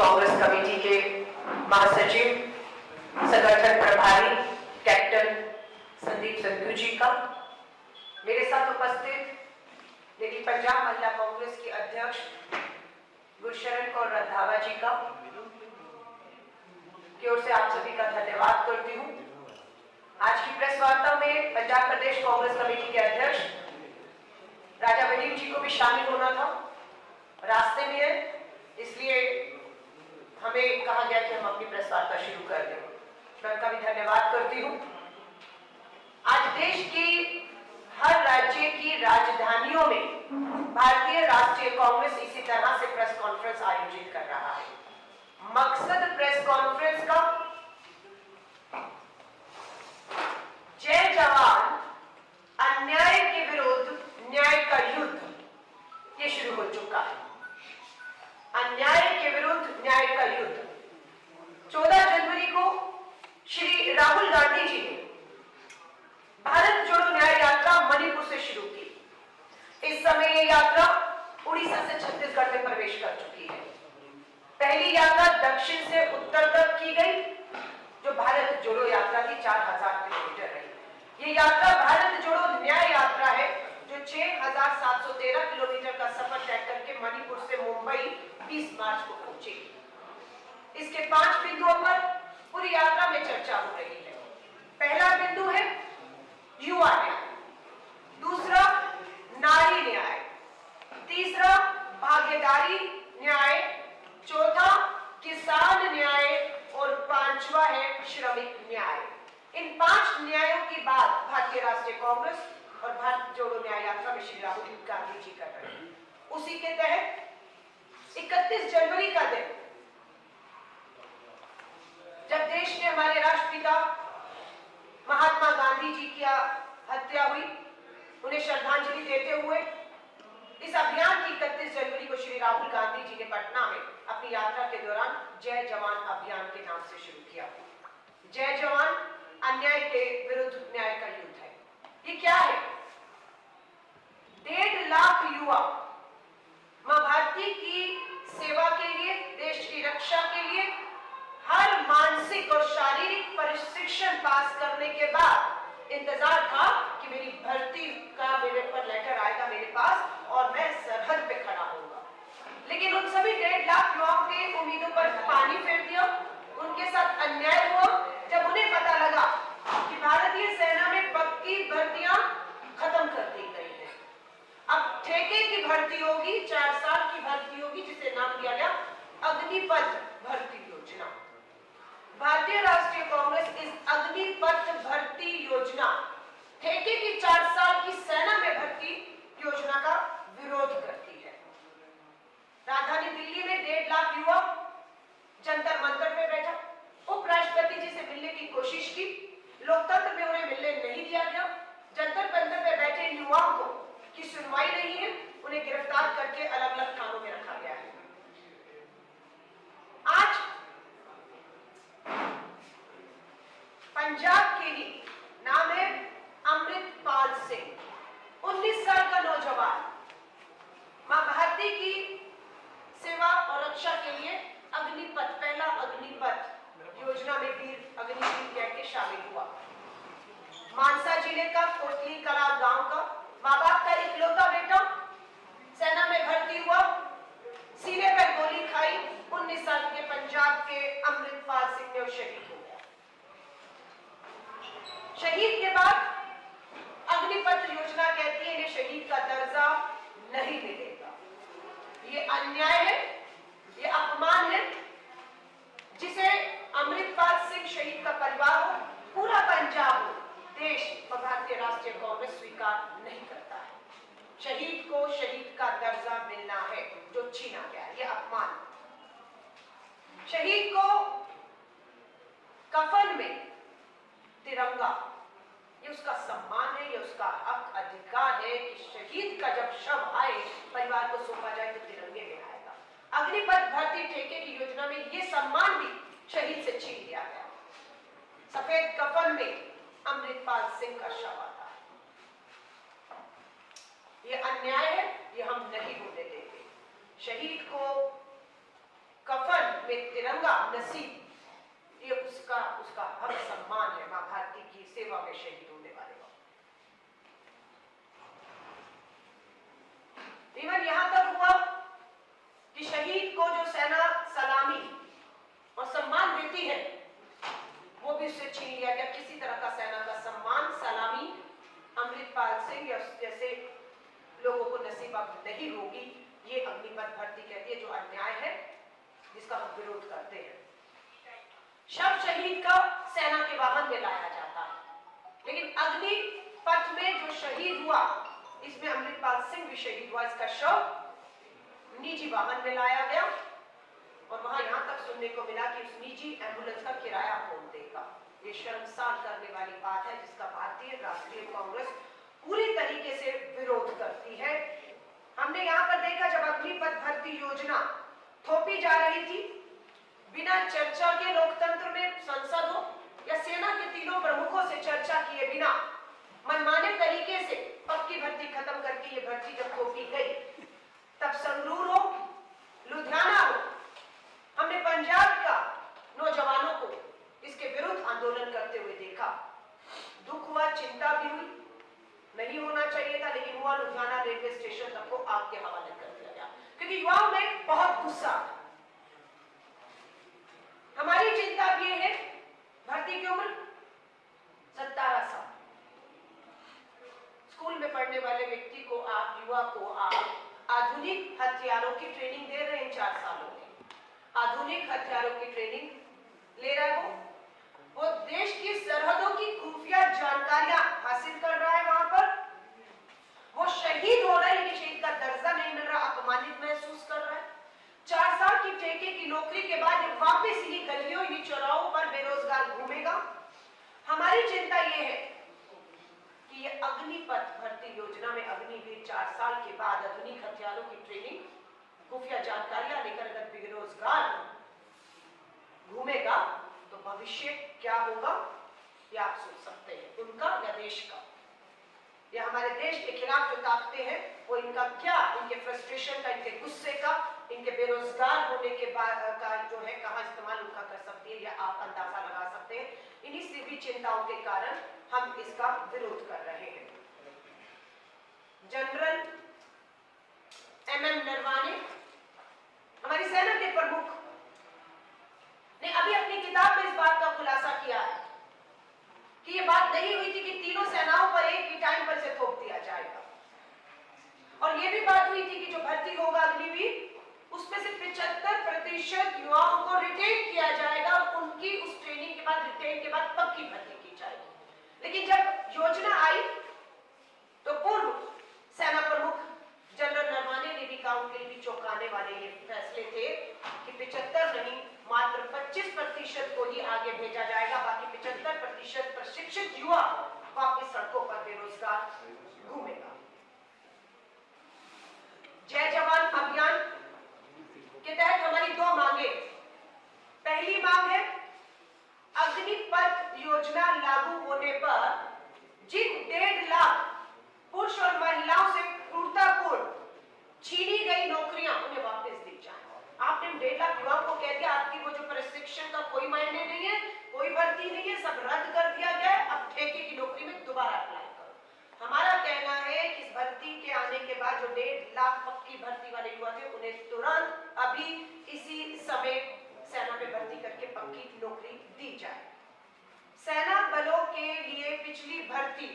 Congress committee के महासचिव संगठन प्रभारी कैप्टन संदीप संधू जी का, मेरे साथ उपस्थित लेडी पंजाब महिला कांग्रेस की अध्यक्ष गुरशरण कौर रंधावा जी का की ओर से आप सभी का धन्यवाद करती हूँ। आज की प्रेस वार्ता में पंजाब प्रदेश कांग्रेस कमेटी के अध्यक्ष राजा वलीम जी को भी शामिल होना था, रास्ते में है, इसलिए हमें कहा गया कि हम अपनी प्रेस वार्ता शुरू कर दें। मैं उनका भी धन्यवाद करती हूँ। आज देश की हर राज्य की राजधानियों में भारतीय राष्ट्रीय कांग्रेस इसी तरह से प्रेस कॉन्फ्रेंस आयोजित कर रहा है। मकसद प्रेस कॉन्फ्रेंस का जय जवान अन्याय के विरुद्ध न्याय का युद्ध, ये शुरू हो चुका है। अन्याय के विरुद्ध न्याय का युद्ध 14 जनवरी को श्री राहुल गांधी जी ने भारत जोड़ो न्याय यात्रा मणिपुर से शुरू की। इस समय ये यात्रा उड़ीसा से छत्तीसगढ़ में प्रवेश कर चुकी है। पहली यात्रा दक्षिण से उत्तर तक की गई, जो भारत जोड़ो यात्रा की 4000 किलोमीटर रही। ये यात्रा भारत जोड़ो न्याय यात्रा है, जो 6713 किलोमीटर का सफर तय करके मणिपुर से मुंबई 20 मार्च को पहुंचेगी। इसके 5 बिंदुओं पर पूरी यात्रा में चर्चा हो रही है। पहला बिंदु है युवा न्याय, दूसरा नारी न्याय, तीसरा भागीदारी न्याय, चौथा किसान न्याय और पांचवा है श्रमिक न्याय। इन 5 न्यायों की बात भारतीय राष्ट्रीय कांग्रेस और भारत जोड़ो न्याय यात्रा में श्री राहुल गांधी जी कर रहे हैं। उसी के तहत 31 जनवरी का दिन, जब देश में हमारे राष्ट्रपिता महात्मा गांधी जी की हत्या हुई, उन्हें श्रद्धांजलि देते हुए इस अभियान की 31 जनवरी को श्री राहुल गांधी जी ने पटना में अपनी यात्रा के दौरान जय जवान अभियान के नाम से शुरू किया। जय जवान अन्याय के विरुद्ध न्याय का युद्ध है। ये क्या है? 1.5 लाख युवा मां भारती की सेवा के लिए, देश की रक्षा के लिए हर मानसिक और शारीरिक प्रशिक्षण पास करने के बाद इंतजार था कि मेरी भर्ती का मेरे पर लेटर आएगा मेरे पास और मैं सरहद पे खड़ा होऊंगा। लेकिन उन सभी 1.5 लाख युवाओं की उम्मीदों पर पानी फेर दिया। उनके साथ अन्याय हुआ जब उन्हें पता लगा कि भारतीय सेना में पक्की भर्तियां खत्म कर दी गई है। अब ठेके की भर्ती होगी, 4 साल की भर्ती होगी, जिसे नाम दिया गया अग्निपथ भर्ती योजना। भारतीय राष्ट्रीय कांग्रेस इस अग्निपथ भर्ती योजना, ठेके की 4 साल की सेना में भर्ती योजना का विरोध करती है। राजधानी दिल्ली में 1.5 लाख युवा जंतर मंतर में बैठा, उपराष्ट्रपति जी से मिलने की कोशिश की, लोकतंत्र में उन्हें मिलने नहीं दिया गया। जंतर मंतर में बैठे युवाओं को की सुनवाई नहीं है, उन्हें गिरफ्तार करके अलग अलग थानों में रखा गया है। आज पंजाब के ही नाम है अमृतपाल सिंह, 19 साल का नौजवान, मां भारती की सेवा और रक्षा के लिए अग्निपथ, पहला अग्निपथ योजना में वीर अग्निवीर कह के शामिल हुआ। मानसा जिले का कोटली कला गांव का मां बाप का इकलौता बेटा सेना में भर्ती हुआ, सीने पर गोली खाई, 19 साल के पंजाब के अमृतपाल सिंह ने शहीद हो गया। शहीद के बाद अग्निपथ योजना कहती है इन्हें शहीद का दर्जा नहीं मिलेगा। ये अन्याय है, ये अपमान है, जिसे अमृतपाल सिंह शहीद का परिवार हो, पूरा पंजाब हो, देश और भारतीय राष्ट्रीय कांग्रेस स्वीकार नहीं करता है। शहीद को शहीद का दर्जा मिलना है, जो छीना गया है, ये अपमान। शहीद को कफन में तिरंगा, ये उसका सम्मान है, ये उसका हक अधिकार है कि शहीद का जब शव आए परिवार को सौंपा जाए तो तिरंगे में आएगा। अग्निपथ भर्ती ठेके की योजना में ये सम्मान भी शहीद से छीन लिया गया। सफेद कफन में अमृतपाल सिंह का शव आता है। ये अन्याय है, ये हम नहीं होने देंगे। शहीद को कफन में तिरंगा नसीब, ये उसका हक सम्मान है मां भारती की सेवा में शहीद होने वाले को। इवन यहां तक हुआ कि शहीद को जो सेना सलामी और सम्मान देती है वो भी उससे छीन लिया गया। किसी तरह का सेना का सम्मान सलामी अमृतपाल सिंह या जैसे लोगों को नसीब अब नहीं होगी। ये अग्निपथ भर्ती कहती है, जो अन्याय है जिसका हम विरोध करते हैं। शव शहीद का सेना के वाहन में लाया जाता है, लेकिन अग्निपथ में जो शहीद हुआ इसमें अमृतपाल सिंह भी शहीद हुआ। इसका शव निजी वाहन में लाया गया और वहां यहां तक सुनने को मिला कि उस निजी एम्बुलेंस का किराया कौन देगा। ये शर्मसार करने वाली बात है जिसका भारतीय राष्ट्रीय कांग्रेस पूरी तरीके से विरोध करती है। हमने यहां पर देखा जब अग्निपथ भर्ती योजना थोपी जा रही थी, बिना चर्चा के लोकतंत्र में संसद हो या सेना के तीनों प्रमुखों से चर्चा किए बिना मनमाने तरीके से पक्की भर्ती खत्म करके ये भर्ती जब थोपी गई, तब संगरूर हो, लुधियाना हो, हमने पंजाब का नौजवानों को इसके विरुद्ध आंदोलन करते हुए देखा। दुख हुआ, चिंता भी हुई, नहीं होना चाहिए था, लेकिन हुआ। लुधियाना रेलवे स्टेशन तक को आग के हवाले कर दिया गया क्योंकि युवाओं में बहुत गुस्सा। हमारी चिंता ये है, भर्ती की उम्र 17 साल। स्कूल में पढ़ने वाले व्यक्ति को आप, युवा को आप आधुनिक हथियारों की ट्रेनिंग दे रहे हैं। 4 सालों में आधुनिक हथियारों की ट्रेनिंग ले रहा है। वो देश की सरहदों की खुफिया जानकारियां हासिल कर रहा है। वहां पर वो शहीद हो रहा है, लेकिन शहीद का दर्जा नहीं मिल रहा, अपमानित महसूस कर रहा है। 4 साल की ठेके की नौकरी के बाद वापस इन्हीं गलियों, इन्हीं चौराहों पर बेरोजगार घूमेगा। हमारी चिंता ये है कि ये अग्निपथ भर्ती योजना में अग्निवीर 4 साल के बाद आधुनिक हथियारों की ट्रेनिंग, खुफिया जानकारियां लेकर अगर बेरोजगार घूमेगा तो भविष्य क्या होगा, ये आप सोच सकते हैं, उनका या देश का। या हमारे देश के खिलाफ जो ताकतें हैं वो इनका क्या, इनके फ्रस्ट्रेशन का, इनके गुस्से का, इनके बेरोजगार होने के बाद का जो है कहां इस्तेमाल उनका कर सकती है, या आप अंदाजा लगा सकते हैं। इन्हीं सभी चिंताओं के कारण हम इसका विरोध कर रहे हैं। जनरल MM नरवाने, हमारी सेना के प्रमुख, ने अभी अपनी किताब में इस बात का खुलासा किया है कि ये बात नहीं हुई थी कि तीनों सेनाओं पर एक ही टाइम पर से थोप दिया जाएगा। और ये भी बात हुई थी कि जो भर्ती होगा अग्निवीर, उसमें से 75% युवाओं को रिटेन किया जाएगा और उनकी उस ट्रेनिंग के बाद, रिटेन के बाद पक्की भर्ती की जाएगी। लेकिन जब योजना आई तो पूर्व सेना प्रमुख जनरल नरवाने ने भी कहा, उनके लिए भी चौंकाने वाले ये फैसले थे कि 75 नहीं, मात्र 25% को ही आगे भेजा जाएगा। बाकी 75% प्रशिक्षित युवा वापस सड़कों पर बेरोजगार घूमेगा। जय जवान अभियान के तहत हमारी 2 मांगे। पहली मांग है, अग्निपथ योजना लागू होने पर जिन 1.5 लाख पुरुष और महिलाओं से क्रूरतापूर्ण छीनी गई नौकरियां उन्हें वापस दी जाए। आपने 1.5 लाख युवाओं को कह दिया आपकी वो जो प्रशिक्षण का कोई मायने नहीं है, कोई भर्ती नहीं है, सब रद्द कर दिया गया, अब ठेके की नौकरी में दोबारा अप्लाई करो। हमारा कहना है कि इस भर्ती के आने के बाद जो 1.5 लाख पक्की भर्ती वाले युवा थे, उन्हें तुरंत अभी इसी समय सेना में भर्ती करके पक्की नौकरी दी जाए। सेना बलों के लिए पिछली भर्ती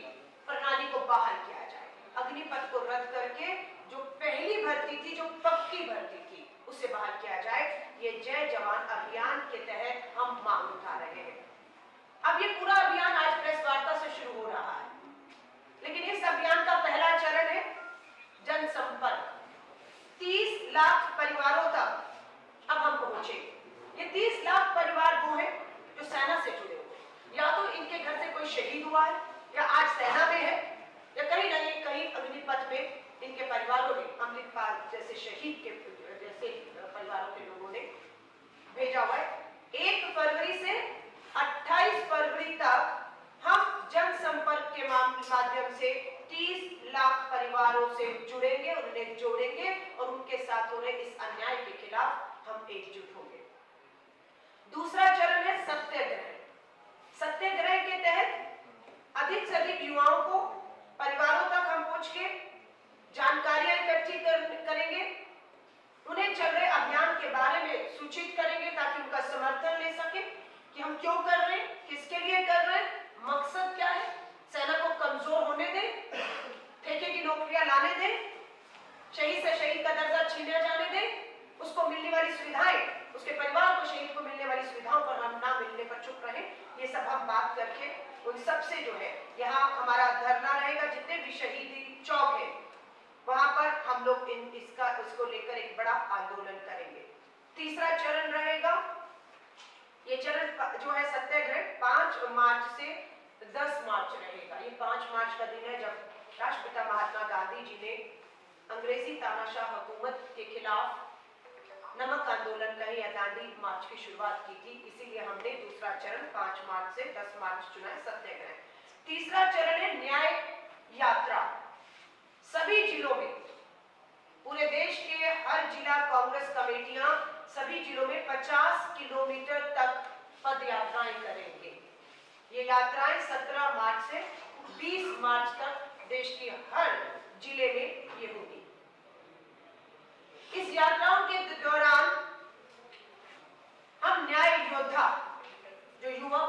प्रणाली को बहाल किया जाए। अग्निपथ को रद्द करके जो पहली भर्ती थी, जो पक्की भर्ती थी, उसे बहाल किया जाए। ये जय जवान अभियान के तहत हम मांग उठा रहे हैं। अब ये पूरा अभियान आज प्रेस वार्ता से शुरू हो रहा है, लेकिन इस अभियान का पहला चरण है जनसंपर्क। 30 लाख परिवारों तक अब हम पहुंचे। ये 30 लाख परिवार वो हैं जो सेना से जुड़े हुए, या तो इनके घर से कोई शहीद हुआ है, या आज सेना में है, या कहीं ना कहीं अग्निपथ में इनके परिवारों ने, अमृतपाल जैसे शहीद के जैसे परिवारों के लोगों ने भेजा हुआ है। 1 फरवरी से 28 फरवरी तक हम जनसंपर्क के माध्यम से 30 लाख परिवारों से जुड़ेंगे और उन्हें जोड़ेंगे और उनके साथ हो रहे इस अन्याय के खिलाफ हम एकजुट होंगे। दूसरा चरण है सत्याग्रह। सत्याग्रह के तहत अधिक से अधिक युवाओं को परिवारों तक हम पहुंच के जानकारियां इकट्ठी करेंगे, उन्हें चल रहे अभियान के बारे में सूचित करेंगे ताकि उनका समर्थन ले सके कि हम क्यों कर रहे हैं, किसके लिए कर रहे हैं, मकसद क्या है। सेना को कमजोर होने दें, ठेके की नौकरियां लाने दें, शहीद से शहीद का दर्जा छीना जाने दें, उसको मिलने वाली सुविधाएं, उसके परिवार को, शहीद को मिलने वाली सुविधाओं पर हम ना मिलने पर चुप रहे। ये सब हम बात करके उन सबसे जो है यहाँ हमारा धरना रहेगा, जितने भी शहीदी चौक है वहां पर हम लोग उसको लेकर एक बड़ा आंदोलन करेंगे। तीसरा चरण रहेगा, ये चरण जो है सत्याग्रह 5 मार्च से 10 मार्च रहेगा। ये 5 मार्च का दिन है जब राष्ट्रपिता महात्मा गांधी जी ने अंग्रेजी तानाशाह हुकूमत के खिलाफ नमक आंदोलन का या दांडी मार्च की शुरुआत की थी। इसीलिए हमने दूसरा चरण 5 मार्च से 10 मार्च चुना है, सत्याग्रह। तीसरा चरण है न्याय यात्रा। सभी जिलों में, पूरे देश के हर जिला कांग्रेस कमेटियां सभी जिलों में 50 किलोमीटर तक पद यात्राएं करेंगे। ये यात्राएं 17 मार्च से 20 मार्च तक देश के हर जिले में ये होगी। इस यात्राओं के दौरान हम न्याय योद्धा, जो युवा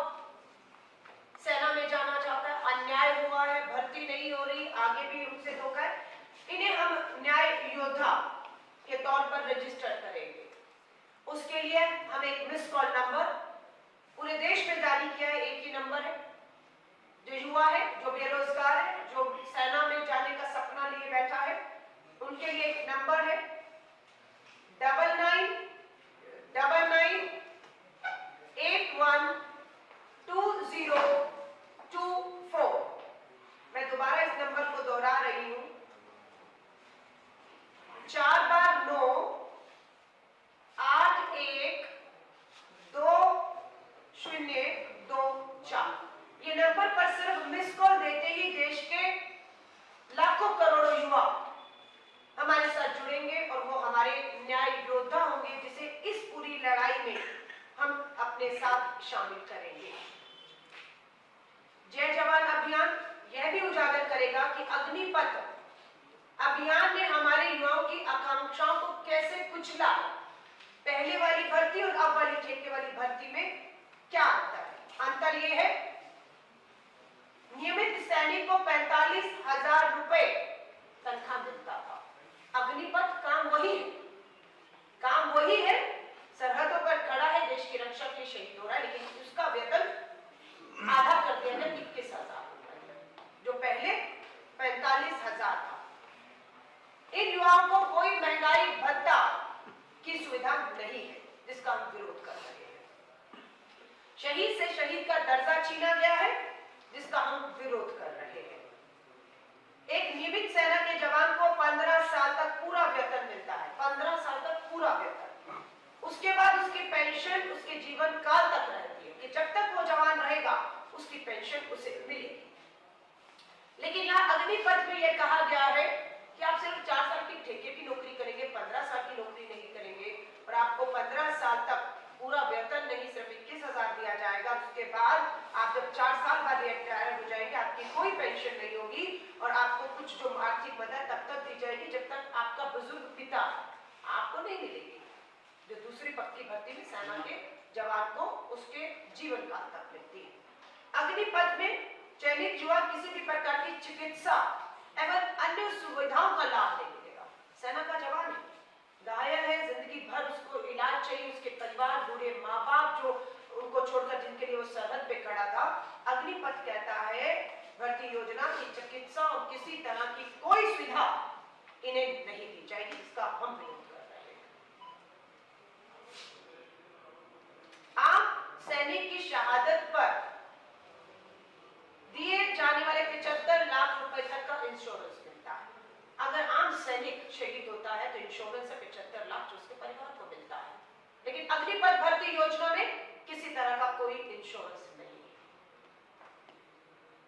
सेना में जाना चाहता है, अन्याय हुआ है, भर्ती नहीं हो रही, आगे भी उनसे धोखा है, इन्हें हम न्याय योद्धा के तौर पर रजिस्टर करेंगे। उसके लिए हम एक मिस कॉल नंबर पूरे देश में जारी किया है। एक ही नंबर है, जो युवा है, जो बेरोजगार है, जो सेना में जाने का सपना लिए बैठा है, उनके लिए एक नंबर है 9999812024। मैं दोबारा इस नंबर को दोहरा रही हूं, 4 बार 9 812024। ये नंबर पर सिर्फ मिस कॉल देते ही देश के लाखों करोड़ों युवा हमारे साथ जुड़ेंगे और वो हमारे न्याय योद्धा होंगे, जिसे इस पूरी लड़ाई में हम अपने साथ शामिल करेंगे। जय जवान अभियान यह भी उजागर करेगा कि अग्निपथ अभियान ने हमारे युवाओं की आकांक्षाओं को कैसे कुचला। पहले वाली भर्ती और अब वाली ठेके वाली भर्ती में क्या अंतर है? अंतर यह है, नियमित सैनिक को 45,000 रुपए तनख्वाह मिलता था। अग्निपथ काम वही है, सरहदों पर खड़ा है, देश की रक्षा के लिए शहीद हो रहा है, लेकिन उसका वेतन आधा कर दिया गया 21,000 रुपए, जो पहले 45,000 था। इन युवाओं को कोई महंगाई भत्ता की सुविधा नहीं है, जिसका हम विरोध कर रहे हैं। शहीद से शहीद का दर्जा छीना गया है, जिसका हम विरोध कर रहे हैं। एक नियमित सेना के जवान को 15 साल तक पूरा वेतन मिलता है, 15 साल तक पूरा वेतन। उसके बाद उसकी पेंशन उसके जीवन काल तक रहती है, कि जब तक वो जवान रहेगा उसकी पेंशन उसे मिलेगी। लेकिन यहाँ अग्निपथ में यह कहा गया है कि आप सिर्फ 4 साल की ठेके की नौकरी करेंगे, 15 साल की नौकरी नहीं करेंगे, और आपको 15 साल तक पूरा वेतन नहीं, सिर्फ 21,000 दिया जाएगा। उसके बाद आप जब 4 साल बाद रिटायर हो जाएंगे, आपकी कोई पेंशन नहीं होगी और आपको कुछ जो आर्थिक मदद तब तक दी जाएगी जब तक आपका बुजुर्ग पिता आपको नहीं मिलेगी, जो दूसरी पक्की भर्ती में सेना के जवान को उसके जीवन काल तक मिलती है। अग्निपथ में चयनित युवा किसी भी प्रकार की चिकित्सा एवं अन्य सुविधाओं का लाभ नहीं मिलेगा। सेना का जवान है, घायल है, जिंदगी भर उसको इलाज चाहिए, उसके परिवार, बूढ़े माँ बाप जो उनको छोड़कर जिनके लिए वो सरहद पे खड़ा था। अग्निपथ कहता है भर्ती योजना की चिकित्सा और किसी तरह की कोई सुविधा इन्हें नहीं दी जाएगी, जिसका हम विरोध कर रहे हैं। आम सैनिक की शहादत पर दिए जाने वाले 75 लाख रुपए तक का इंश्योरेंस मिलता है। अगर आम सैनिक शहीद होता है तो इंश्योरेंस है 75 लाख जो उसके परिवार को मिलता है, लेकिन अग्निपथ भर्ती योजना में किसी तरह का कोई इंश्योरेंस नहीं है।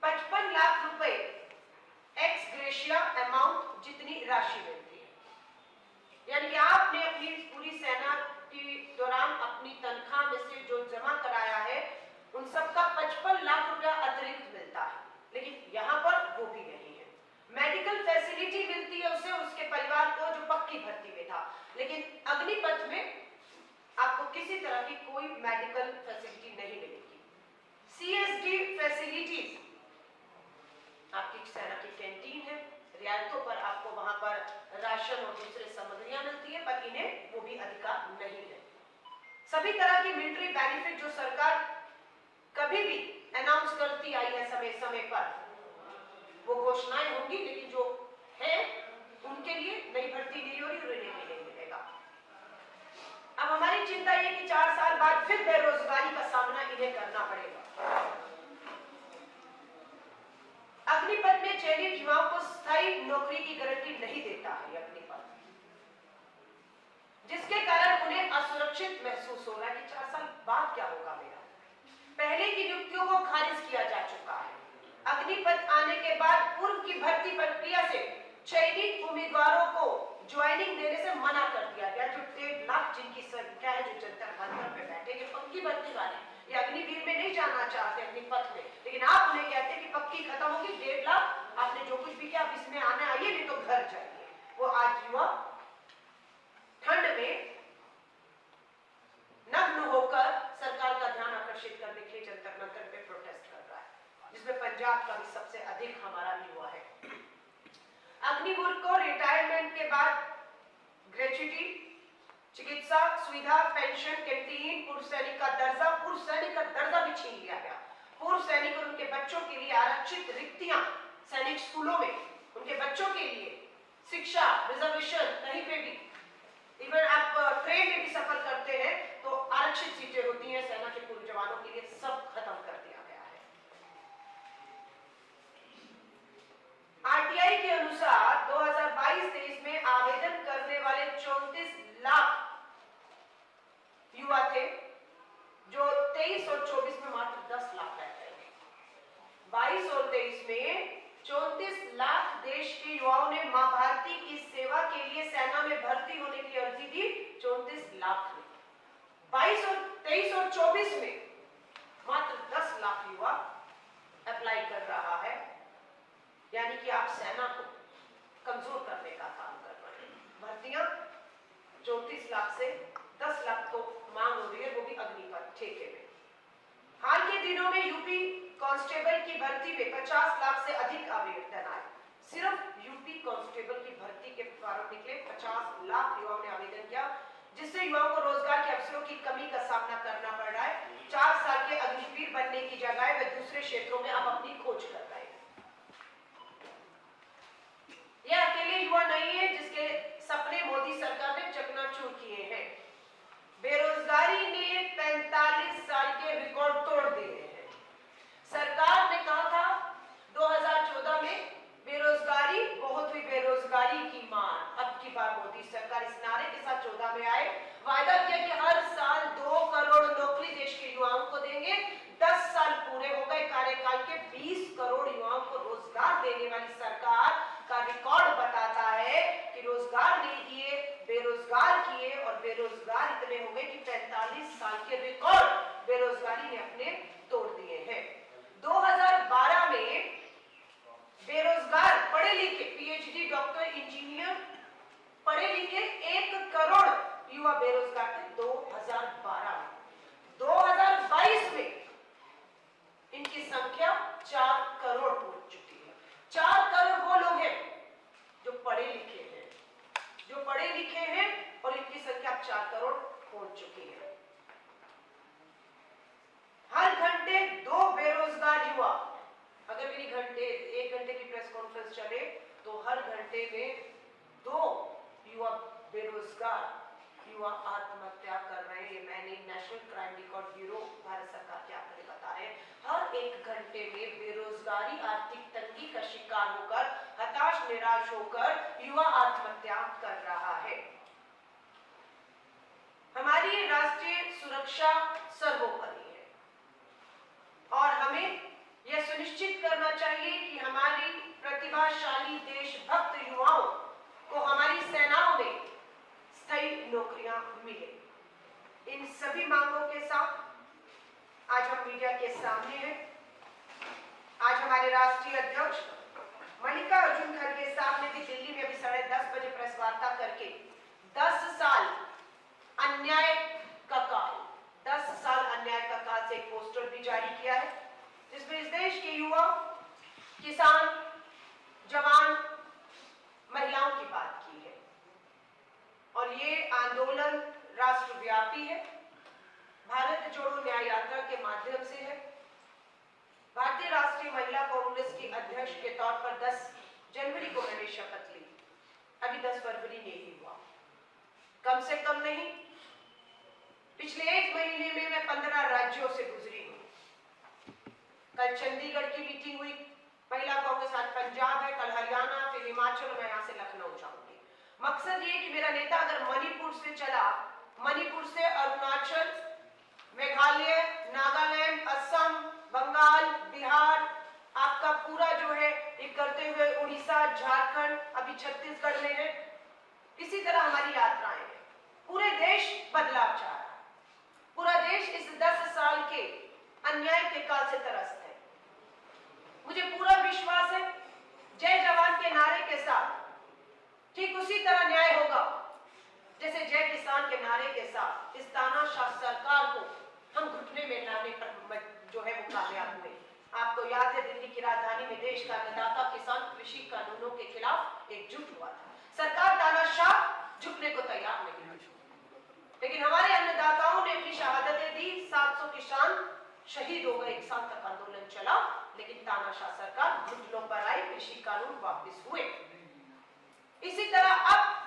55 लाख रुपए एक्स ग्रेशिया अमाउंट जितनी राशि मिलती है, यानी कि आपने अपनी पूरी सेना के दौरान अपनी तनख्वाह में से जो सबका 55 लाख रुपया अतिरिक्त मिलता है, लेकिन यहाँ पर वो भी नहीं है। मेडिकल फैसिलिटी मिलती है उसे, उसके परिवार को जो पक्की भर्ती में था, लेकिन अग्निपथ में आपको किसी तरह की कोई मेडिकल फैसिलिटी नहीं मिलेगी। CSD फैसिलिटीज, आपकी सेना की कैंटीन है, रियायतों पर आपको वहां पर राशन और दूसरे सामग्रियां मिलती है, पर इन्हें वो भी अधिकार नहीं है। सभी तरह की मिलिट्री बेनिफिट जो सरकार कभी भी अनाउंस करती आई है समय समय पर, वो घोषणाएं होंगी, लेकिन जो है उनके लिए नई भर्ती नहीं हो रही, उन्हें नहीं मिलेगा। अब हमारी चिंता ये कि 4 साल बाद फिर बेरोजगारी का सामना इन्हें करना पड़ेगा। अग्निपथ में चयनित युवाओं को स्थायी नौकरी की गारंटी नहीं देता है अग्निपथ, जिसके कारण उन्हें असुरक्षित महसूस हो रहा है कि 4 साल बाद क्या होगा मेरा। पहले की नियुक्तियों को खारिज किया जा चुका है। अग्निपथ आने के बाद पूर्व की भर्ती प्रक्रिया से चयनित उम्मीदवारों को ज्वाइनिंग देने से मना कर दिया गया। जो 1.5 लाख जिनकी संख्या है, जो जंतर मंतर पे बैठेंगे पक्की भर्ती वाले, ये अग्निवीर में नहीं जाना चाहते अग्निपथ में, लेकिन आप उन्हें कहते हैं कि पक्की खत्म होगी, 1.5 लाख आपने जो कुछ भी किया अब इसमें आने आइए, नहीं तो घर जाइए। वो आज युवा ठंड में नग्न होकर सरकार का ध्यान आकर्षित करने के लिए जंतर मंतर पे प्रोटेस्ट कर रहा है, जिसमें पंजाब का भी सबसे अधिक हमारा युवा है। अग्निवीर को रिटायरमेंट के बाद ग्रेच्युटी, चिकित्सा सुविधा, पेंशन, कैंटीन, पूर्व सैनिक का दर्जा भी छीन लिया गया। पूर्व सैनिक और उनके बच्चों के लिए आरक्षित रिक्तियां सैनिक स्कूलों में, उनके बच्चों के लिए शिक्षा, रिजर्वेशन, कहीं पे भी, इवन आप ट्रेन में भी सफर करते हैं तो आरक्षित सीटें होती हैं सेना के पूर्व जवानों के लिए, सब खत्म कर दिया गया है। RTI के अनुसार 2022-23 में आवेदन करने वाले 34 लाख युवा थे, जो 23 और 24 में मात्र 10 लाख रह गए। 22 और 23 में 34 लाख देश के युवाओं ने मां भारती की सेवा के लिए सेना में भर्ती होने की अर्जी दी। 34 लाख ने 23 और 24 में मात्र 10 लाख युवा अप्लाई कर रहा है। यानी कि आप सेना को कमजोर करने का काम कर रहे हैं। भर्तियां 34 लाख से 10 लाख तो मांग हो रही है, वो भी अग्निपथ ठेके में। हाल के दिनों में यूपी कांस्टेबल की भर्ती में 50 लाख से अधिक आवेदन आए। सिर्फ यूपी कांस्टेबल की भर्ती के फॉर्म निकले, 50 लाख युवाओं ने आवेदन किया, जिससे युवाओं को रोजगार के अवसरों की कमी का सामना करना पड़ रहा है। 4 साल के अग्निवीर बनने की जगह वे दूसरे क्षेत्रों में अब अपनी खोज कर रहे हैं। यह अकेले युवा नहीं है जिसके सपने मोदी सरकार ने चकनाचूर किए हैं। बेरोजगारी ने 45 साल के रिकॉर्ड तोड़ दिए हैं। सरकार ने कहा था 2014 में बेरोजगारी बहुत हुई, बेरोजगारी की मार। अब की बार मोदी सरकार इस नारे के साथ 14 में आए, वायदा किया कि हर साल 2 करोड़ नौकरी देश के युवाओं को देंगे। 10 साल पूरे हो गए कार्यकाल के, 20 करोड़ युवाओं को रोजगार देने वाली सरकार का रिकॉर्ड बताता है कि रोजगार नहीं दिए, बेरोजगार किए, और बेरोजगार इतने हो गए कि 45 साल के रिकॉर्ड बेरोजगारी ने अपने तोड़ दिए हैं। 2012 में बेरोजगार पढ़े लिखे PhD, डॉक्टर, इंजीनियर पढ़े लिखे 1 करोड़ युवा बेरोजगार थे 2012 में। 2022 में इनकी संख्या 4 करोड़ पहुंच चुकी है। 4 करोड़ वो लोग हैं जो पढ़े लिखे हैं, और इनकी संख्या 4 करोड़ पहुंच चुकी है। हर घंटे 2 बेरोजगार युवा, अगर मेरी 1 घंटे की प्रेस कॉन्फ्रेंस चले तो हर घंटे में 2 युवा बेरोजगार युवा आत्महत्या कर रहे हैं। मैंने national crime record bureau, Bharat सरकार के आंकड़े बता रहे हैं, हर 1 घंटे में बेरोजगारी, आर्थिक तंगी का शिकार होकर, हताश निराश होकर युवा आत्महत्या कर रहा है। हमारी राष्ट्रीय सुरक्षा सर्वोपरि है और हमें यह सुनिश्चित करना चाहिए कि हमारी प्रतिभाशाली देशभक्त युवाओं को हमारी सेनाओं में स्थायी नौकरियां मिले। इन सभी मांगों के साथ आज हम मीडिया के सामने हैं। आज हमारे राष्ट्रीय अध्यक्ष मल्लिकार्जुन खड़गे साहब ने भी दिल्ली में अभी 10:30 बजे प्रेस वार्ता करके 10 साल अन्याय का काल, 10 साल अन्याय का काल से एक पोस्टर भी जारी किया है, जिसमें इस देश के युवा, किसान, जवान, महिलाओं की बात की है। और ये आंदोलन राष्ट्रव्यापी है, भारत जोड़ो न्याय यात्रा के माध्यम से है। भारतीय राष्ट्रीय महिला कांग्रेस की अध्यक्ष के तौर पर 10 जनवरी को मैंने शपथ ली, अभी 10 फरवरी नहीं हुआ। कम से कम नहीं, पिछले 1 महीने में मैं 15 राज्यों से गुजरी हूं। कल चंडीगढ़ की मीटिंग हुई महिला कांग्रेस, आज पंजाब है, कल हरियाणा, फिर हिमाचल, मैं यहां से लखनऊ जाऊंगी। मकसद ये कि मेरा नेता अगर मणिपुर से चला, मणिपुर से अरुणाचल, मेघालय, नागालैंड, असम, बंगाल, बिहार, आपका पूरा जो है ये करते हुए उड़ीसा, झारखंड, अभी छत्तीसगढ़ में है। इसी तरह हमारी यात्राएं हैं। पूरे देश बदलाव चाह रहा है। पूरा देश इस 10 साल के अन्याय के काल से त्रस्त है। मुझे पूरा विश्वास है जय जवान के नारे के साथ ठीक उसी तरह न्याय होगा जैसे जय किसान के नारे के साथ इस तानाशाह सरकार को हम घुटने में लाने पर जो है वो कामयाब हुए। आपको याद है दिल्ली की राजधानी में देश का अन्नदाता किसान कृषि कानूनों के खिलाफ एकजुट हुआ था। सरकार तानाशाह झुकने को तैयार नहीं हुई, लेकिन हमारे अन्नदाताओं ने अपनी शहादतें दी। 700 किसान शहीद हो गए, 1 साल तक आंदोलन चला, लेकिन तानाशाह सरकार घुटनों पर आई, कृषि कानून वापस हुए। इसी तरह अब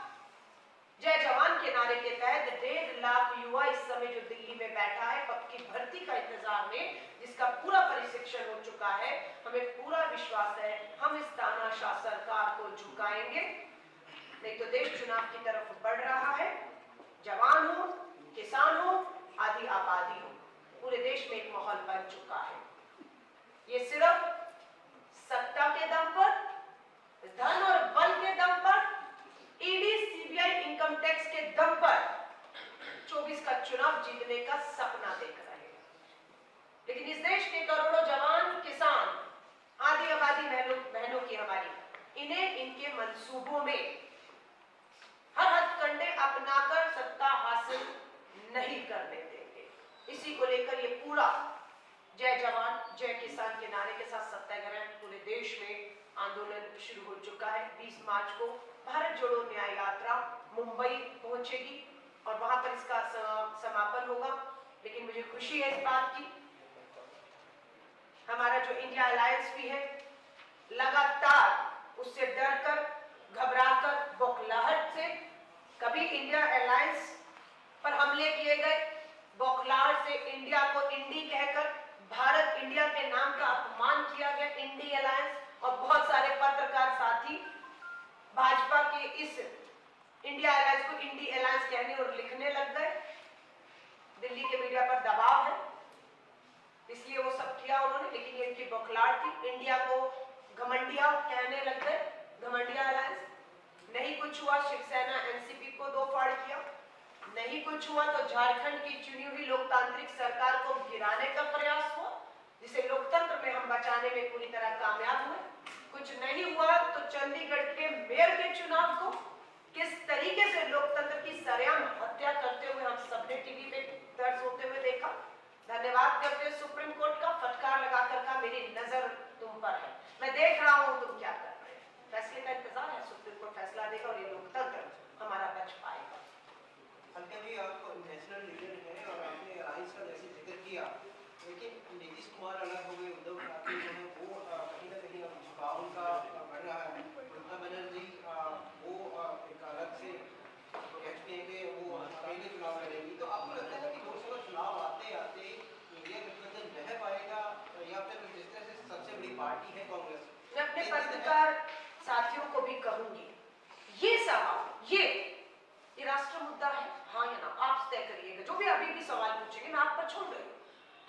जय जवान के नारे के तहत 1.5 लाख युवा इस समय जो दिल्ली में बैठा है पक्की भर्ती का इंतजार में, जिसका पूरा प्रशिक्षण हो चुका है, हमें पूरा विश्वास है हम इस तानाशाह सरकार को झुकाएंगे। नहीं तो देश चुनाव की तरफ बढ़ रहा है। जवान हो, किसान हो, आधी आबादी हो, पूरे देश में एक माहौल बन चुका है। ये सिर्फ सत्ता के दम पर, धन और बल के दम पर, ईडी, सीबीआई, इनकम टैक्स के दम पर 24 का चुनाव जीतने का सपना देख रहे हैं। लेकिन इस देश के करोड़ों जवान, किसान, आधी आबादी बहनों की हमारी, इन्हें इनके मंसूबों में हर हथकंडे अपनाकर सत्ता हासिल नहीं करने देंगे। इसी को लेकर ये पूरा जय जवान जय किसान के नारे के साथ सत्याग्रह पूरे देश में आंदोलन शुरू हो चुका है। 20 मार्च को भारत जोड़ो न्याय यात्रा मुंबई पहुंचेगी और वहां पर इसका समापन होगा। लेकिन मुझे खुशी है इस बात की, हमारा जो इंडिया अलायंस भी है लगातार उससे डरकर, घबराकर, बौखलाहट से, कभी इंडिया अलायंस पर हमले किए गए, बौखलाहट से इंडिया को इंडी कहकर भारत इंडिया के नाम का अपमान किया गया, इंडी अलायंस, और बहुत सारे पत्रकार साथी भाजपा के इस इंडिया अलायंस को इंडी अलायंस कहने और लिखने लग गए। दिल्ली के मीडिया पर दबाव है, इसलिए वो सब किया उन्होंने, लेकिन ये इनकी बौखलाहट थी। इंडिया को घमंडिया कहने लग गए, घमंडिया अलायंस। नहीं कुछ हुआ, शिवसेना एनसीपी को दो फाड़ किया। नहीं कुछ हुआ तो झारखंड की चुनी हुई लोकतांत्रिक सरकार को गिराने का प्रयास हुआ, जिसे लोकतंत्र में हम बचाने में पूरी तरह कामयाब हुए। कुछ नहीं हुआ तो चंडीगढ़ के मेयर के चुनाव को किस तरीके से लोकतंत्र की सरेआम हत्या करते हुए हम सबने टीवी पे दर्ज होते हुए देखा। धन्यवाद करते हुए सुप्रीम कोर्ट का, फटकार लगाकर का मेरी नजर तुम पर है, मैं देख रहा हूं तुम क्या कर रहे हैं। फैसले का इंतजार है, सुप्रीम कोर्ट फैसला देगा और ये लोकतंत्र हमारा बच पाएगा। हल्का जी, आप नेशनल लीडर हैं और आपने अलायंस का जैसे जिक्र किया, लेकिन नीतीश कुमार अलग हो गए, उद्धव ठाकरे जो है वो कहीं ना कहीं अब झुकाव उनका बढ़ रहा है। ममता बनर्जी वो एक अलग से कहते हैं कि वो अकेले चुनाव लड़ेंगी। तो आपको लगता है कि लोकसभा चुनाव आते आते इंडिया गठबंधन रह पाएगा या फिर जिस तरह से सबसे बड़ी पार्टी है कांग्रेस? मैं अपने पत्रकार साथियों को भी कहूंगी, ये सवाल ये राष्ट्र मुद्दा है, हाँ या ना, आप तय करिएगा। जो भी अभी भी सवाल पूछेंगे मैं आप पर छोड़ रही हूँ,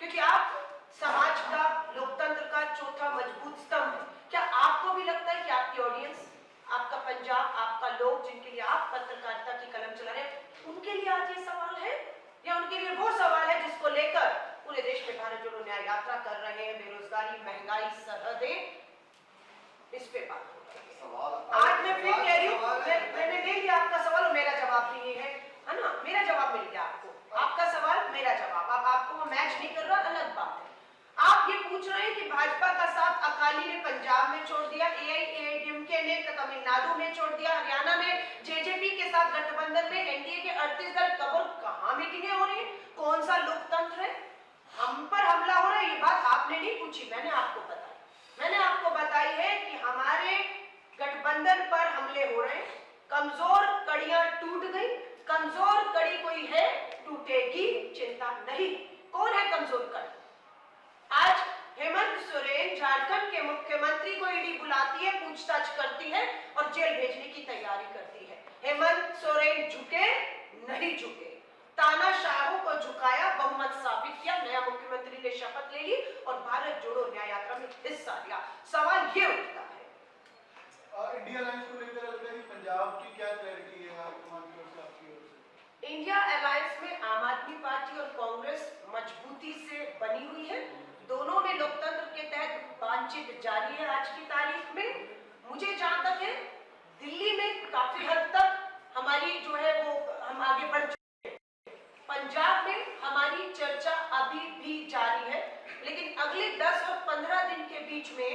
क्योंकि आप समाज का, लोकतंत्र का चौथा मजबूत स्तंभ है। क्या आपको भी लगता है कि आपकी ऑडियंस, आपका पंजाब, आपका लोग जिनके लिए आप पत्रकारिता की कलम चला रहे हैं, उनके लिए आज ये सवाल है, या उनके लिए वो सवाल है जिसको लेकर पूरे देश में भारत जोड़ो न्याय यात्रा कर रहे हैं, बेरोजगारी, महंगाई, सरहदें, इस पे बात हो रही है। आज मैं फिर कह रही हूँ, मैंने ले लिया आपका सवाल और मेरा जवाब भी ये है ना, मेरा जवाब मिल गया आपको, आपका सवाल मेरा जवाब। अब आपको वो मैच नहीं कर रहा, अलग बात है। आप ये पूछ रहे हैं कि भाजपा का साथ अकाली ने पंजाब में छोड़ दिया, एआईएडीएमके ने तमिलनाडु में छोड़ दिया, हरियाणा में जेजेपी के साथ गठबंधन में एनडीए के 38 दल कब और कहां मीटिंगें हो रही है, कौन सा लोकतंत्र है, हम पर हमला हो रहा है। ये बात आपने नहीं पूछी, मैंने आपको बताई। मैंने आपको बताई है कि हमारे गठबंधन पर हमले हो रहे हैं, कमजोर कड़ियां टूट गई, कमजोर कड़ी कोई है, टूटेगी, चिंता नहीं। कौन है कमजोर कड़ी? आज हेमंत सोरेन झारखंड के मुख्यमंत्री को ईडी बुलाती है, पूछताछ करती है और जेल भेजने की तैयारी करती है। हेमंत सोरेन झुके नहीं झुके, तानाशाहों को झुकाया, बहुमत साबित किया, नया मुख्यमंत्री ने शपथ ले ली और भारत जोड़ो न्याय यात्रा में हिस्सा लिया। सवाल ये उठता है, इंडिया अलायंस को लेकर लगता है कि पंजाब की क्या क्लैरिटी है आपकी ओर से? इंडिया अलायंस में आम आदमी पार्टी और कांग्रेस मजबूती से बनी हुई है, दोनों में लोकतंत्र के तहत बातचीत जारी है। आज की तारीख में मुझे जहां तक है, दिल्ली में काफी हद तक हमारी जो है वो हम आगे बढ़ चुके हैं, पंजाब में हमारी चर्चा अभी भी जारी है, लेकिन अगले 10 और 15 दिन के बीच में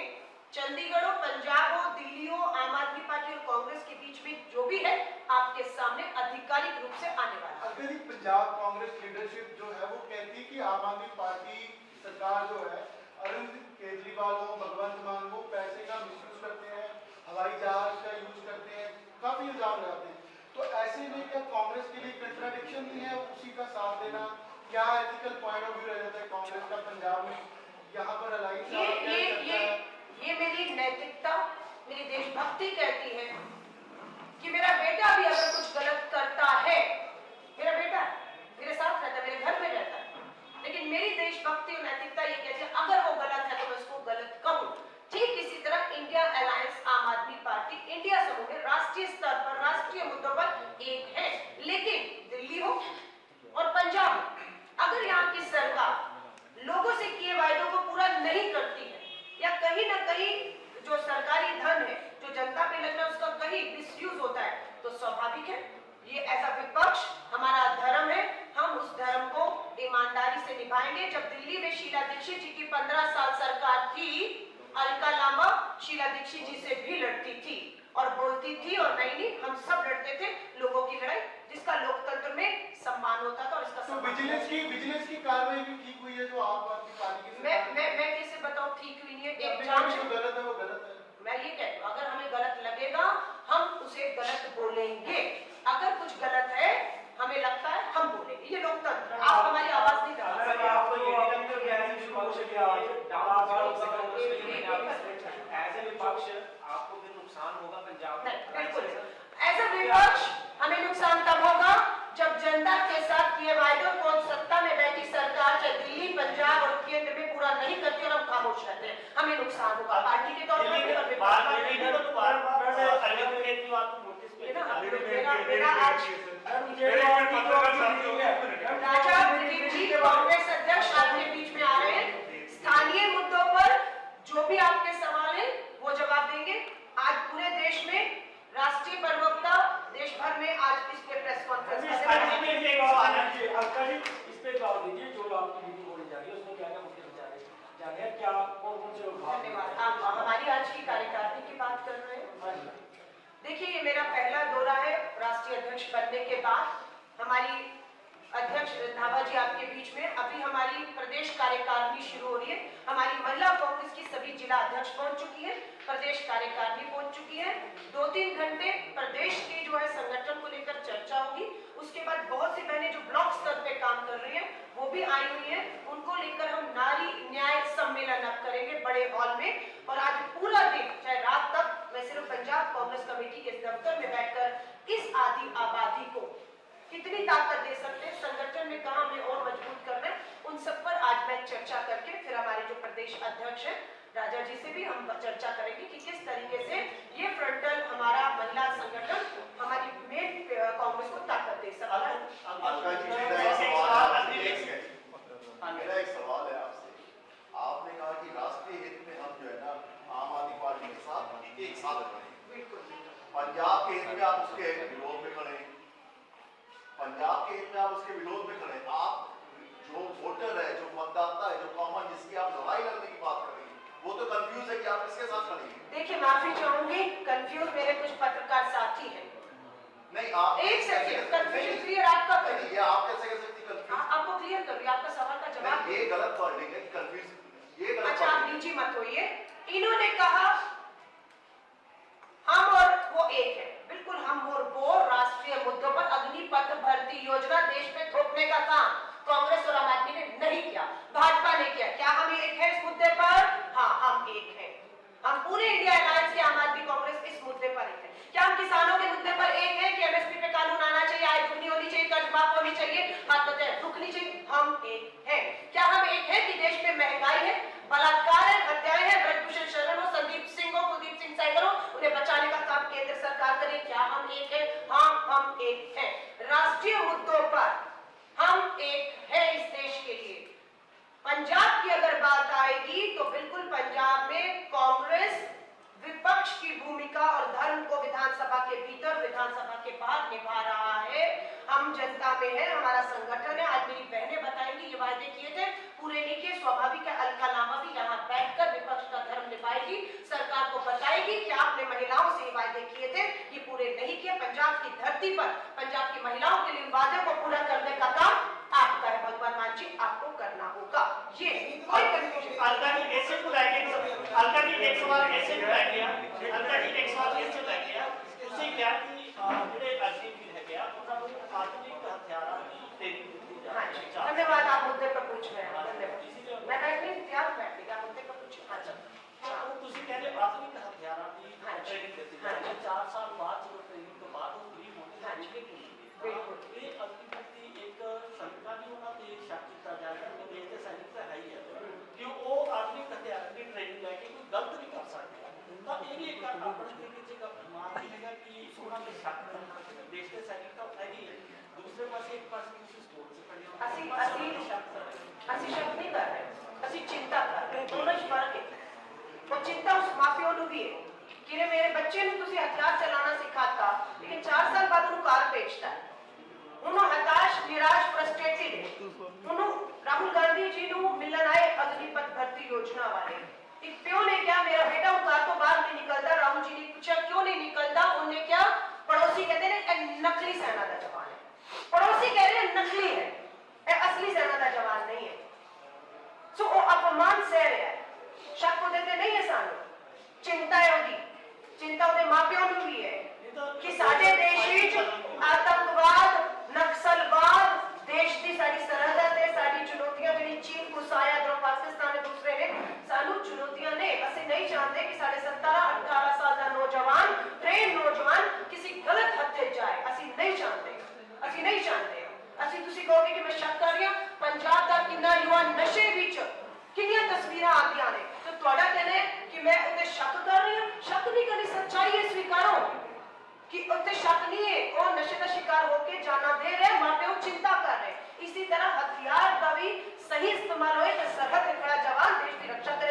चंडीगढ़ हो, पंजाब हो, दिल्ली हो, आम आदमी पार्टी और कांग्रेस के बीच में जो भी है आपके सामने आधिकारिक रूप से आने वाला है। अगर पंजाब कांग्रेस लीडरशिप जो है वो कहती है कि आम आदमी पार्टी सरकार जो है अरविंद केजरीवाल हो, भगवंत मान हो, पैसे का मिसयूज करते हैं, हवाई जहाज का यूज करते हैं, काफी इल्जाम लगाते हैं, तो ऐसे में क्या कांग्रेस के लिए कंट्राडिक्शन नहीं है उसी का साथ देना? क्या एथिकल पॉइंट ऑफ व्यू रह जाता है कांग्रेस का पंजाब में यहाँ पर अलायंस? ये मेरी नैतिकता, मेरी देशभक्ति कहती है कि मेरा बेटा भी अगर कुछ गलत करता है, मेरा बेटा मेरे साथ रहता है, मेरे घर में रहता है, लेकिन मेरी देशभक्ति और नैतिकता ये कहती है अगर वो गलत है तो मैं उसको गलत कहूं। ठीक इसी तरह इंडिया अलायंस, आम आदमी पार्टी, इंडिया समूह में राष्ट्रीय स्तर पर, राष्ट्रीय मुद्दों पर एक है, लेकिन दिल्ली हो और पंजाब हो, अगर यहाँ की सरकार लोगों से किए वायदों को पूरा नहीं करती है या कहीं ना कहीं जो सरकारी धन है जो जनता पे लग रहा है उसका कहीं मिसयूज होता है, तो स्वाभाविक है ये ऐसा विपक्ष हमारा धर्म है, हम उस धर्म को ईमानदारी से निभाएंगे। जब दिल्ली में शीला दीक्षित जी की 15 साल सरकार थी, अलका लांबा शीला दीक्षित जी से भी लड़ती थी और बोलती थी और नहीं हम सब लड़ते थे लोगों की लड़ाई, जिसका लोकतंत्र में सम्मान होता था और इसका तो विजिलेंस की कार्रवाई भी ठीक हुई है जो आप आपकी पार्टी की? मैं कैसे बताऊं ठीक हुई नहीं है? एक जांच जो गलत है वो गलत है। मैं ये कहती हूँ अगर हमें गलत लगेगा हम उसे गलत बोलेंगे, अगर कुछ गलत है हमें लगता है हम बोलेंगे, ये लोकतंत्र। आप हमारी आवाज नहीं दबा सकते। ऐसे विपक्ष आपको फिर नुकसान होगा पंजाब में। बिल्कुल ऐसा विपक्ष हमें नुकसान तब होगा जब जनता के साथ किए वायदों को सत्ता में बैठी सरकार चाहे दिल्ली, पंजाब और केंद्र में पूरा नहीं करती और हम खामोश रहते हैं, हमें नुकसान होगा पार्टी के तौर पर। राजा प्रदीप जी कांग्रेस अध्यक्ष आपके बीच में आ रहे हैं, स्थानीय मुद्दों पर जो भी आपके सवाल है वो जवाब देंगे। आज पूरे देश में राष्ट्रीय प्रवक्ता देश भर में आज इस पे प्रेस कॉन्फ्रेंस इस पे जवाब दीजिए जो आपकी मीटिंग होने जा रही है उसमें क्या क्या मुद्दे जाने हैं, क्या कौन से लोग? धन्यवाद। आप हमारी आज की कार्यकारिणी की बात कर रहे हैं। देखिए ये मेरा पहला दौरा है राष्ट्रीय अध्यक्ष बनने के बाद। हमारी अध्यक्ष धावा जी आपके बीच में, अभी हमारी प्रदेश कार्यकारिणी शुरू हो रही है। हमारी महिला कांग्रेस की सभी जिला अध्यक्ष पहुंच चुकी है, प्रदेश कार्यकारिणी पहुंच चुकी है। 2-3 घंटे प्रदेश के जो है संगठन को लेकर चर्चा होगी, उसके बाद बहुत सी बहनें जो ब्लॉक स्तर पे काम कर रही हैं वो भी आई हुई हैं, उनको लेकर हम नारी न्याय सम्मेलन अब करेंगे बड़े हॉल में। और आज पूरा दिन चाहे रात तक मैं सिर्फ पंजाब कांग्रेस कमेटी के दफ्तर में बैठकर इस आधी आबादी को कितनी ताकत दे सकते हैं, संगठन में कहां हमें और मजबूत करना है, उन सब पर आज मैं चर्चा करके फिर हमारे जो प्रदेश अध्यक्ष हैं राजा जी से भी हम चर्चा करेंगे कि किस तरीके से ये फ्रंटल हमारा महिला संगठन हमारी मेन कांग्रेस को ताकत दे सकता है। मेरा एक सवाल है आपसे। आप उसके विरोध में खड़े, पंजाब के हित में आप उसके विरोध में खड़े। आप जो वोटर है, जो मतदाता है, जो कॉमन जिसकी आप लड़ाई लड़ने की बात कर रही है, वो तो कंफ्यूज है कि आप किसके साथ खड़ी हैं। देखिए, माफी चाहूंगी, कंफ्यूज मेरे कुछ पत्रकार साथी हैं। नहीं, आप एक सेकंड, कंफ्यूजन क्लियर आपका करिए। ये आप कैसे कह सकती कंफ्यूज? आपको क्लियर करिए, आपका सवाल का जवाब। ये गलत वर्डिंग है, कंफ्यूज, ये गलत। अच्छा, आप निजी मत होइए। इन्होंने कहा हम और वो एक है। बिल्कुल, हम और वो राष्ट्रीय मुद्दों पर अग्निपथ भर्ती योजना देश में थोपने का काम कांग्रेस और आम आदमी ने नहीं किया, भाजपा ने किया। क्या हम एक है इस मुद्दे पर? हाँ, हम एक हैं। हम पूरे इंडिया अलायंस के आम आदमी कांग्रेस इस मुद्दे पर एक है। क्या हम किसानों के मुद्दे पर एक है कि एमएसपी पे कानून आना चाहिए, आय दुगनी होनी चाहिए, कर्ज माफ होनी चाहिए, आत्महत्या रुकनी चाहिए? हम एक हैं। क्या हम एक है कि देश में महंगाई है, बलात्कार है, हत्याएं हैं, ब्रजभूषण शरण हो, संदीप सिंह हो, कुलदीप सिंह सेंगर हो, उन्हें बचाने का काम केंद्र सरकार करे? क्या हम एक है? हाँ, हम एक हैं। राष्ट्रीय मुद्दों पर हम एक है इस देश के लिए। पंजाब की अगर बात आएगी तो बिल्कुल पंजाब में कांग्रेस विपक्ष की भूमिका और धर्म को विधानसभा के भीतर, विधानसभा के बाहर निभा रहा है। हम जनता में है, हमारा संगठन है। आज मेरी बहनें बताएंगी, ये वायदे किए थे, पूरे नहीं किए। स्वाभाविक है, अलकानामा भी यहाँ बैठकर विपक्ष का धर्म निभाएगी, सरकार को बताएगी कि आपने महिलाओं से ये वायदे किए थे, ये पूरे नहीं किए। पंजाब की धरती पर पंजाब की महिलाओं के लिए वादे को पूरा करने का काम आपका है भगवान मान जी, आपको करना होगा। ये कोई कंफ्यूजन अलका जी ऐसे को लाके अलका जी एक सवाल ऐसे को लाके अलका जी एक सवाल ऐसे लाके उसे क्या कि ਜਿਹੜੇ ਅਰਜੀਤ है गया ਉਹਨਾਂ ਨੂੰ ਆਧੁਨਿਕ ਹਥਿਆਰਾਂ ਦੀ ट्रेनिंग ਦਿੱਤੀ ਜਾ हाँ ਰਹੀ जी, है। धन्यवाद, आप मुद्दे पर पूछ रहे हैं। धन्यवाद। मैं बैठने तैयार बैठेगा, मुद्दे पर पूछिए। हाँ जी, ਉਹ ਤੁਸੀਂ ਕਹਿੰਦੇ ਆਧੁਨਿਕ ਹਥਿਆਰਾਂ ਦੀ ट्रेनिंग ਦਿੱਤੀ ਜਾ ਰਹੀ ਹੈ। 4 ਸਾਲ ਬਾਅਦ ਜਦੋਂ ट्रेनिंग ਤੋਂ ਬਾਅਦ ਉਹ ਫ੍ਰੀ ਹੋਣਗੇ हाँ जी, बिल्कुल। ਇਹ ਅਗਨੀਪਥ ਦੀ ਇੱਕ ਸੰਕਾ ਦੀ ਉਹਨਾਂ ਤੇ ਸ਼ੱਕ ਕੀਤਾ ਜਾ ਰਿਹਾ ਕਿ ਦੇਸ਼ ਦੇ ਸੈਨਿਕ ਤਾਂ ਹੈ ਹੀ ਹੈ ਕਿ ਉਹ ਆਧੁਨਿਕ ਹਥਿਆਰਾਂ ਦੀ ਟ੍ਰੇਨਿੰਗ ਲੈ ਕੇ ਕੋਈ ਗਲਤ ਨਹੀਂ ਕਰ ਸਕਦੇ। ਤਾਂ ਇਹ ਵੀ ਇੱਕ ਆਪਣੇ ਤਰੀਕੇ ਚ ਮਾਨ ਹੈਗਾ ਕਿ ਉਹਨਾਂ ਦੇ ਸ਼ੱਕ ਕਰਨਾ ਕਿ ਦੇਸ਼ ਦੇ ਸੈਨਿਕ ਤਾਂ ਹੈ ਹੀ ਹੈ। ਦੂਸਰੇ ਪਾਸੇ ਇੱਕ ਪਾਸੇ ਤੁਸੀਂ ਸਪੋਰਟ ਸੇ ਖੜੇ ਹੋ, ਅਸੀਂ ਸ਼ੱਕ ਨਹੀਂ ਕਰ ਰਹੇ, ਅਸੀਂ ਚਿੰਤਾ ਕਰ ਰਹੇ। ਦੋਨੋਂ ਚ ਫਰਕ ਹੈ। ਉਹ ਚਿੰਤਾ ਉਸ ਮਾਪਿਓ ਨੂੰ ਵੀ ਹੈ ਕਿ ਮੇਰੇ ਬੱਚੇ ਨੂੰ ਤੁਸੀਂ ਹਥਿਆਰ ਚਲਾਉਣਾ ਸਿਖਾਤਾ, लेकिन 4 साल बाद ਉਹਨੂੰ ਕਾਰ ਵੇਚਦਾ ਹੈ। ਉਹਨੂੰ ਹਤਾਸ਼, ਨਿਰਾਸ਼, ਫਰਸਟ੍ਰੇਟਿਡ ਹੈ। ਉਹਨੂੰ ਰਾਹੁਲ गांधी जी ਨੂੰ ਮਿਲਣ ਆਏ ਅਗਨੀਪਥ ਭਰਤੀ योजना ਵਾਲੇ एक प्यो ने क्या, मेरा बेटा वो कार तो बाहर नहीं निकलता। राहुल जी ने पूछा क्यों नहीं निकलता? उन्हें क्या, पड़ोसी कहते हैं नकली सेना का जवान है। पड़ोसी कह रहे हैं नकली है, असली सेना का जवान नहीं है। सो वो अपमान सह रहा है। शक को देते नहीं है सानू, चिंता है ਉਹਦੀ, चिंता ਉਹਦੇ ਮਾਪਿਆਂ ਨੂੰ ਵੀ ਹੈ कि ਸਾਡੇ ਦੇਸ਼ ਵਿੱਚ आतंकवाद, नक्सलवाद, देश की सारी सरहद है, सारी चुनौतियां ਜਿਹੜੀ चीन घुसाया जो पाकिस्तान ने दूसरे ने सानू चुनौतियां ने। ਅਸੀਂ नहीं चाहते कि साढ़े 17-18 साल का नौजवान, ट्रेन नौजवान किसी गलत हत्थे जाए। ਅਸੀਂ नहीं चाहते, ਅਸੀਂ नहीं चाहते। ਅਸੀਂ ਤੁਸੀਂ ਕਹੋਗੇ कि मैं शक कर रही हूं पंजाब ਦਾ ਕਿੰਨਾ युवा नशे ਵਿੱਚ, ਕਿੰਨੀਆਂ ਤਸਵੀਰਾਂ ਆਉਂਦੀਆਂ ਨੇ, तो ਤੁਹਾਡਾ कहना है कि मैं उते शक कर रही हूं। शक नहीं करनी, सच्चाई है, स्वीकारो कि उत्ते शक नहीं है। वो नशे का शिकार होके जाना दे रहे, माँ-प्यो चिंता कर रहे। इसी तरह हथियार का भी सही इस्तेमाल होए तो सरहद पे खड़ा जवान देश की रक्षा करे।